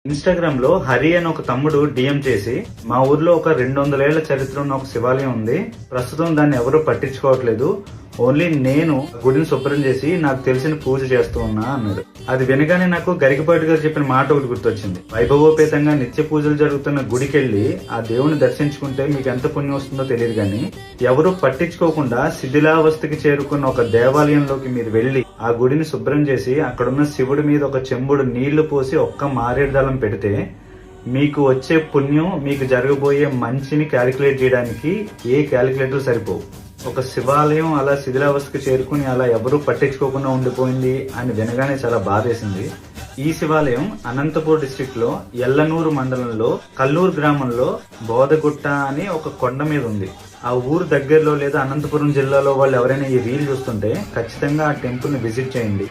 Instagram లో హరి అని ఒక తమ్ముడు డిఎం చేసి, మా ఊర్లో ఒక 200 ఏళ్ల చరిత్ర ఉన్న ఒక శివాలయం ఉంది, ప్రస్తుతం దాన్ని ఎవరూ పట్టించుకోవట్లేదు, ఓన్లీ నేను గుడిని శుభ్రం చేసి నాకు తెలిసిన పూజ చేస్తూ ఉన్నా అన్నాడు. అది వినగానే నాకు గరికపాటి గారు చెప్పిన మాట ఒకటి గుర్తొచ్చింది. వైభవోపేతంగా నిత్య పూజలు జరుగుతున్న గుడికెళ్లి ఆ దేవుని దర్శించుకుంటే మీకు ఎంత పుణ్యం వస్తుందో తెలియదు కానీ, ఎవరు పట్టించుకోకుండా శిథిలావస్థకి చేరుకున్న ఒక దేవాలయంలోకి మీరు వెళ్లి ఆ గుడిని శుభ్రం చేసి అక్కడున్న శివుడి మీద ఒక చెంబుడు నీళ్లు పోసి ఒక్క మారేడు దళం పెడితే మీకు వచ్చే పుణ్యం, మీకు జరగబోయే మంచిని క్యాలిక్యులేట్ చేయడానికి ఏ క్యాలిక్యులేటర్ సరిపోవు. ఒక శివాలయం అలా శిథిలావస్థకు చేరుకుని అలా ఎవరూ పట్టించుకోకుండా ఉండిపోయింది అని వినగానే చాలా బాధేసింది. ఈ శివాలయం అనంతపూర్ డిస్ట్రిక్ట్ లో ఎల్లనూరు మండలంలో కల్లూరు గ్రామంలో బోదగుట్ట అని ఒక కొండ మీద ఉంది. ఆ ఊరు దగ్గరలో లేదా అనంతపురం జిల్లాలో వాళ్ళు ఎవరైనా ఈ రీల్ చూస్తుంటే ఖచ్చితంగా ఆ టెంపుల్ ని విజిట్ చేయండి.